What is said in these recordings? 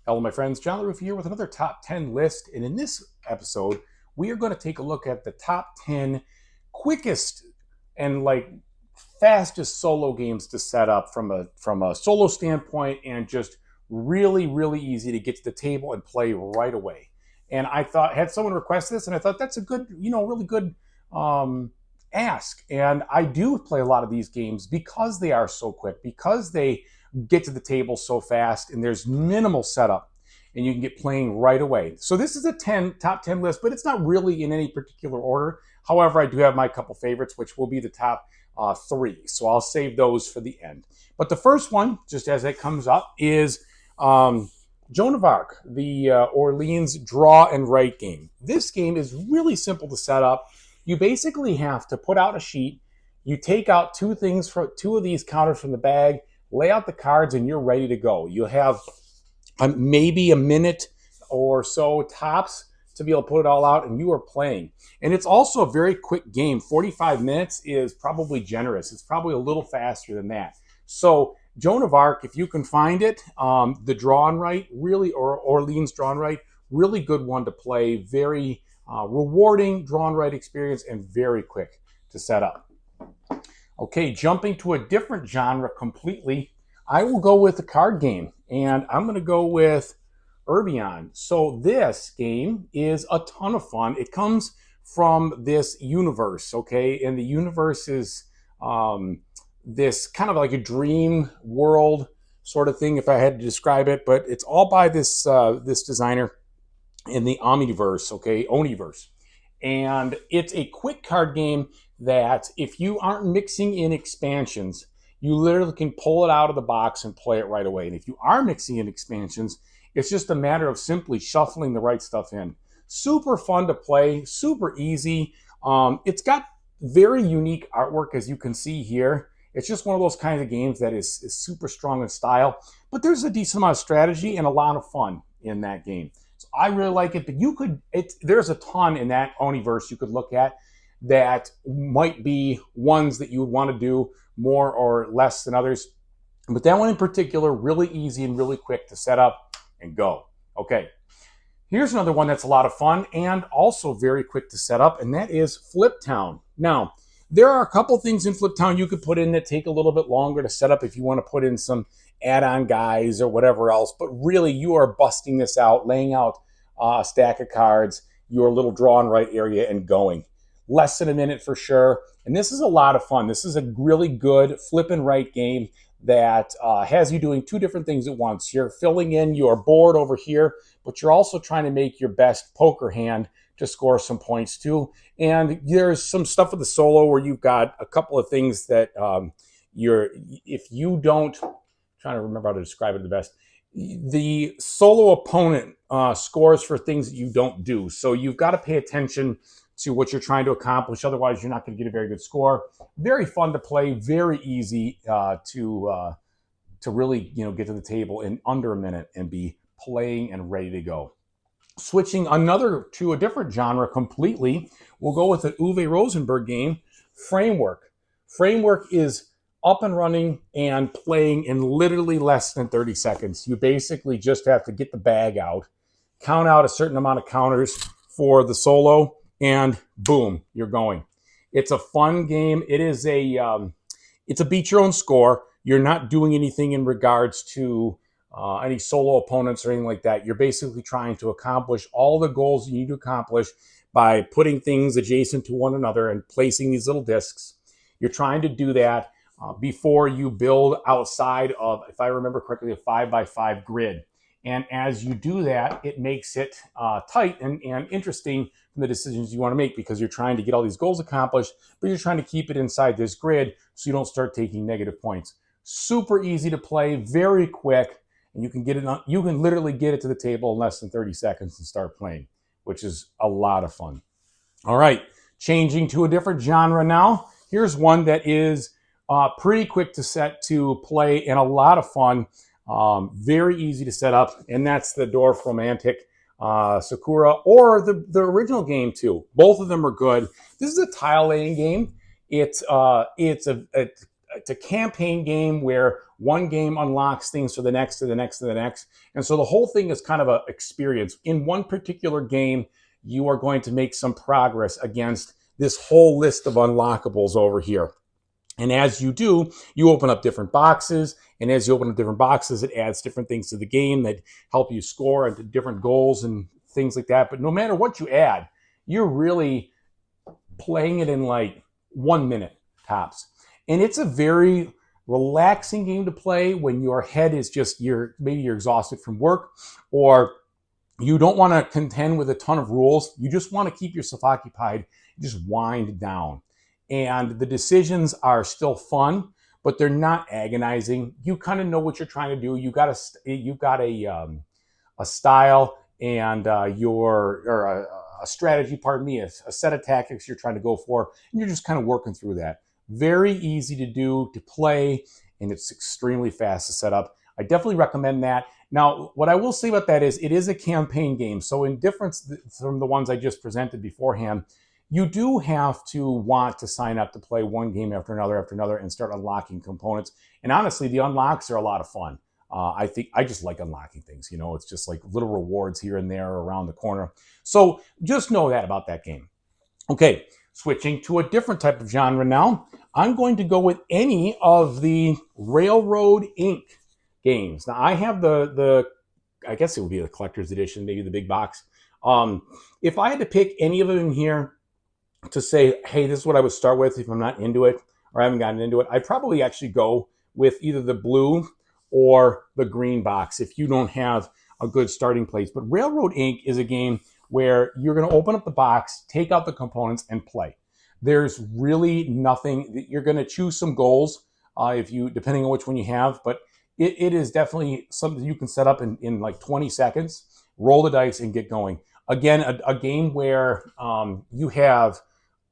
Hello, my friends. John LaRuffa here with another top 10 list. And in this episode, we are going to take a look at the top 10 quickest and fastest solo games to set up from a solo standpoint, and just really easy to get to the table and play right away. And I had someone request this, and I thought that's a good, really good ask. And I do play a lot of these games because they are so quick, because they get to the table so fast, and there's minimal setup, and you can get playing right away. So this is a top 10 list, but it's not really in any particular order. However, I do have my couple favorites, which will be the top three. So I'll save those for the end. But the first one, just as it comes up, is Joan of Arc, the Orleans draw and write game. This game is really simple to set up. You basically have to put out a sheet. You take out two of these counters from the bag, lay out the cards, and you're ready to go. You'll have maybe a minute or so tops to be able to put it all out, and you are playing. And it's also a very quick game. 45 minutes is probably generous. It's probably a little faster than that. So Joan of Arc, if you can find it, the draw and write, really, or Orleans draw and write, really good one to play. Very rewarding draw and write experience, and very quick to set up. Okay, jumping to a different genre completely, I will go with a card game, and I'm going to go with Urbion. So this game is a ton of fun. It comes from this universe, okay? And the universe is this kind of like a dream world sort of thing, if I had to describe it, but it's all by this designer in the Omniverse, okay? Oniverse. And it's a quick card game that if you aren't mixing in expansions, you literally can pull it out of the box and play it right away. And if you are mixing in expansions, it's just a matter of simply shuffling the right stuff in. Super fun to play, super easy. It's got very unique artwork, as you can see here. It's just one of those kinds of games that is super strong in style, but there's a decent amount of strategy and a lot of fun in that game. So I really like it, but there's a ton in that Oniverse you could look at that might be ones that you would want to do more or less than others. But that one in particular, really easy and really quick to set up and go. Okay, here's another one that's a lot of fun and also very quick to set up, and that is Flip Town. Now, there are a couple things in Flip Town you could put in that take a little bit longer to set up if you want to put in some add-on guys or whatever else, but really you are busting this out, laying out a stack of cards, your little draw and write area, and going. Less than a minute for sure. And this is a lot of fun. This is a really good flip and write game that has you doing two different things at once. You're filling in your board over here, but you're also trying to make your best poker hand to score some points too. And there's some stuff with the solo where you've got a couple of things that if you don't, I'm trying to remember how to describe it the best. The solo opponent scores for things that you don't do. So you've got to pay attention to what you're trying to accomplish. Otherwise, you're not going to get a very good score. Very fun to play. Very easy to really get to the table in under a minute and be playing and ready to go. Switching to a different genre completely, we'll go with an Uwe Rosenberg game, Framework. Framework is up and running and playing in literally less than 30 seconds. You basically just have to get the bag out, count out a certain amount of counters for the solo, and boom, you're going. It's a fun game. It's a beat your own score. You're not doing anything in regards to any solo opponents or anything like that. You're basically trying to accomplish all the goals you need to accomplish by putting things adjacent to one another and placing these little discs. You're trying to do that before you build outside of, if I remember correctly, a 5x5 grid. And as you do that, it makes it tight and interesting from the decisions you want to make, because you're trying to get all these goals accomplished, but you're trying to keep it inside this grid so you don't start taking negative points. Super easy to play, very quick, and you can literally get it to the table in less than 30 seconds and start playing, which is a lot of fun. All right, changing to a different genre now. Here's one that is pretty quick to play and a lot of fun. Very easy to set up, and that's the Dorfromantik Sakura, or the original game too. Both of them are good. This is a tile laying game. It's a it's a campaign game where one game unlocks things for the next to the next to the next. And so the whole thing is kind of an experience. In one particular game, you are going to make some progress against this whole list of unlockables over here. And as you do, you open up different boxes. And as you open up different boxes, it adds different things to the game that help you score and different goals and things like that. But no matter what you add, you're really playing it in like 1 minute tops. And it's a very relaxing game to play when your head is just, maybe you're exhausted from work, or you don't want to contend with a ton of rules. You just want to keep yourself occupied. Just wind down. And the decisions are still fun, but they're not agonizing. You kind of know what you're trying to do. You've got a style and a strategy, pardon me, a set of tactics you're trying to go for, and you're just kind of working through that. Very easy to do, to play, and it's extremely fast to set up. I definitely recommend that. Now, what I will say about that is it is a campaign game. So in difference from the ones I just presented beforehand, you do have to want to sign up to play one game after another and start unlocking components. And honestly, the unlocks are a lot of fun. I think I just like unlocking things. You know, it's just like little rewards here and there around the corner. So just know that about that game. Okay, switching to a different type of genre now. I'm going to go with any of the Railroad Inc. games. Now, I have I guess it would be the collector's edition, maybe the big box. If I had to pick any of them in here to say, hey, this is what I would start with if I'm not into it or I haven't gotten into it, I'd probably actually go with either the blue or the green box if you don't have a good starting place. But Railroad Inc. is a game where you're going to open up the box, take out the components, and play. There's really nothing. You're going to choose some goals depending on which one you have, but it is definitely something you can set up in like 20 seconds, roll the dice, and get going. Again, a game where you have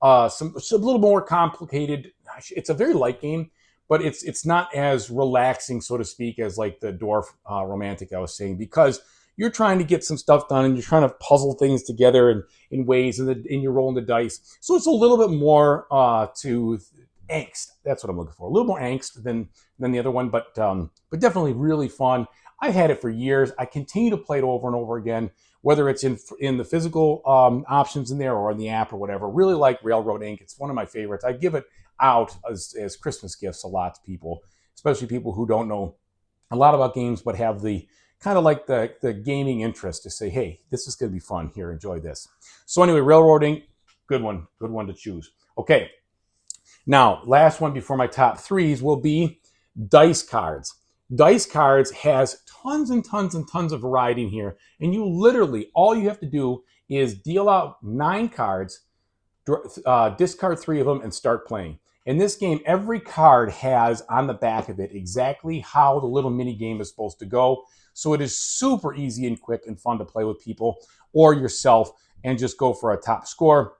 some a little more complicated. It's a very light game, but it's not as relaxing, so to speak, as like the Dorfromantik I was saying, because you're trying to get some stuff done and you're trying to puzzle things together in ways, and you're rolling the dice. So it's a little bit more to angst. That's what I'm looking for. A little more angst than the other one, but definitely really fun. I've had it for years. I continue to play it over and over again, whether it's in the physical options in there or in the app or whatever. Really like Railroad Inc. It's one of my favorites. I give it out as Christmas gifts a lot to people, especially people who don't know a lot about games but have the kind of like the gaming interest to say, hey, this is going to be fun. Here, enjoy this. So anyway, Railroad Inc., good one to choose. Okay, now last one before my top threes will be dice cards. Dice cards has tons and tons and tons of variety in here, and you literally, all you have to do is deal out 9 cards, discard 3 of them, and start playing. In this game, every card has on the back of it exactly how the little mini game is supposed to go. So it is super easy and quick and fun to play with people or yourself and just go for a top score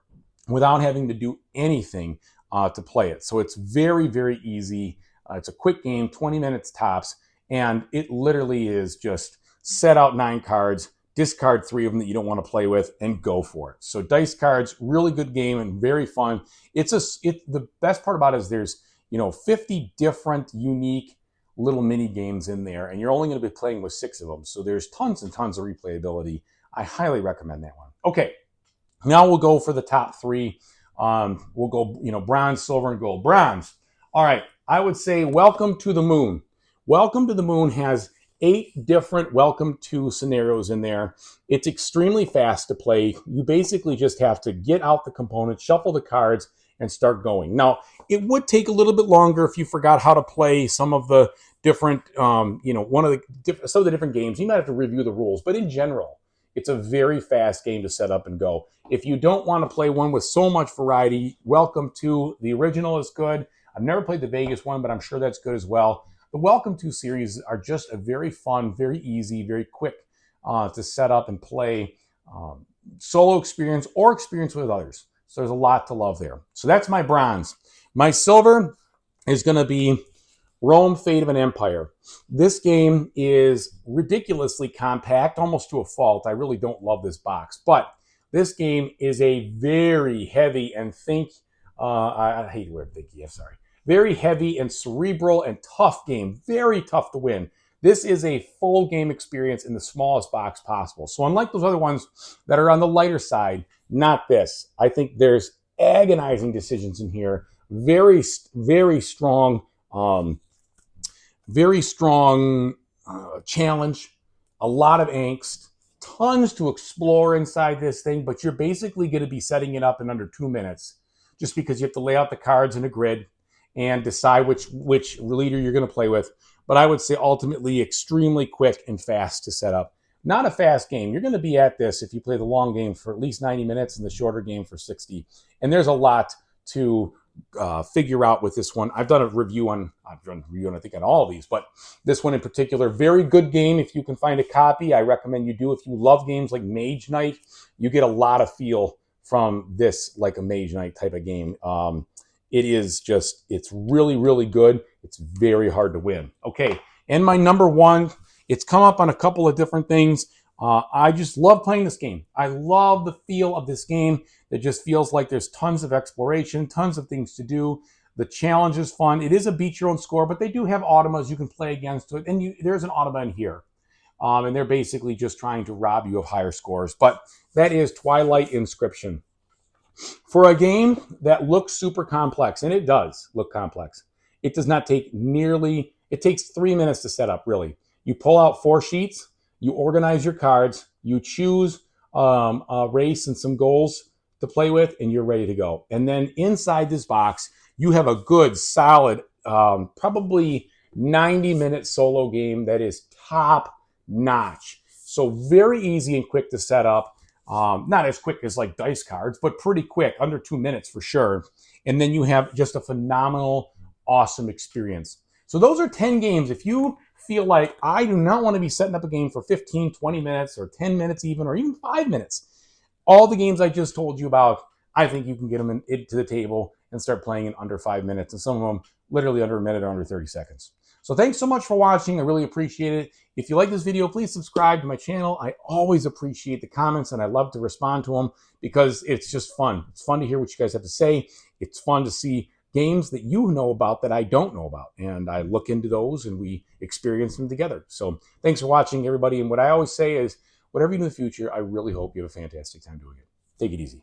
without having to do anything to play it. So it's very, very easy. It's a quick game, 20 minutes tops, and it literally is just set out 9 cards, discard 3 of them that you don't want to play with, and go for it. So dice cards, really good game and very fun. The best part about it is there's 50 different unique little mini games in there, and you're only going to be playing with 6 of them. So there's tons and tons of replayability. I highly recommend that one. Okay, now we'll go for the top 3. We'll go, bronze, silver, and gold. Bronze. All right, I would say Welcome to the Moon. Welcome to the Moon has 8 different Welcome to scenarios in there. It's extremely fast to play. You basically just have to get out the components, shuffle the cards, and start going. Now, it would take a little bit longer if you forgot how to play some of the different, some of the different games. You might have to review the rules, but in general, it's a very fast game to set up and go. If you don't want to play one with so much variety, Welcome to the original is good. I've never played the Vegas one, but I'm sure that's good as well. The Welcome to series are just a very fun, very easy, very quick to set up and play solo experience or experience with others. So there's a lot to love there. So that's my bronze. My silver is going to be Rome, Fate of an Empire. This game is ridiculously compact, almost to a fault. I really don't love this box. But this game is a very heavy and I hate the word thinky, I'm sorry. Very heavy and cerebral and tough game. Very tough to win. This is a full game experience in the smallest box possible. So unlike those other ones that are on the lighter side, not this. I think there's agonizing decisions in here. Very, very strong, challenge. A lot of angst. Tons to explore inside this thing, but you're basically going to be setting it up in under 2 minutes, just because you have to lay out the cards in a grid and decide which leader you're going to play with. But I would say ultimately extremely quick and fast to set up. Not a fast game. You're going to be at this if you play the long game for at least 90 minutes and the shorter game for 60. And there's a lot to figure out with this one. I've done a review on, I think on all of these, but this one in particular, very good game. If you can find a copy, I recommend you do. If you love games like Mage Knight, you get a lot of feel from this, like a Mage Knight type of game. It is just, it's really, really good. It's very hard to win. Okay, and my number one, it's come up on a couple of different things. I just love playing this game. I love the feel of this game. It just feels like there's tons of exploration, tons of things to do. The challenge is fun. It is a beat your own score, but they do have automas you can play against it. And there's an automa in here. And they're basically just trying to rob you of higher scores. But that is Twilight Inscription. For a game that looks super complex, and it does look complex, it does not take nearly, it takes 3 minutes to set up, really. You pull out 4 sheets, you organize your cards, you choose a race and some goals to play with, and you're ready to go. And then inside this box, you have a good, solid, probably 90-minute solo game that is top notch. So very easy and quick to set up. Not as quick as like dice cards, but pretty quick, under 2 minutes for sure. And then you have just a phenomenal, awesome experience. So those are 10 games. If you feel like I do not want to be setting up a game for 15, 20 minutes or 10 minutes even, or even 5 minutes, all the games I just told you about, I think you can get them to the table and start playing in under 5 minutes, and some of them literally under a minute or under 30 seconds. So thanks so much for watching. I really appreciate it. If you like this video, please subscribe to my channel. I always appreciate the comments, and I love to respond to them because it's just fun. It's fun to hear what you guys have to say. It's fun to see games that you know about that I don't know about, and I look into those and we experience them together. So thanks for watching, everybody. And what I always say is, whatever you do in the future, I really hope you have a fantastic time doing it. Take it easy.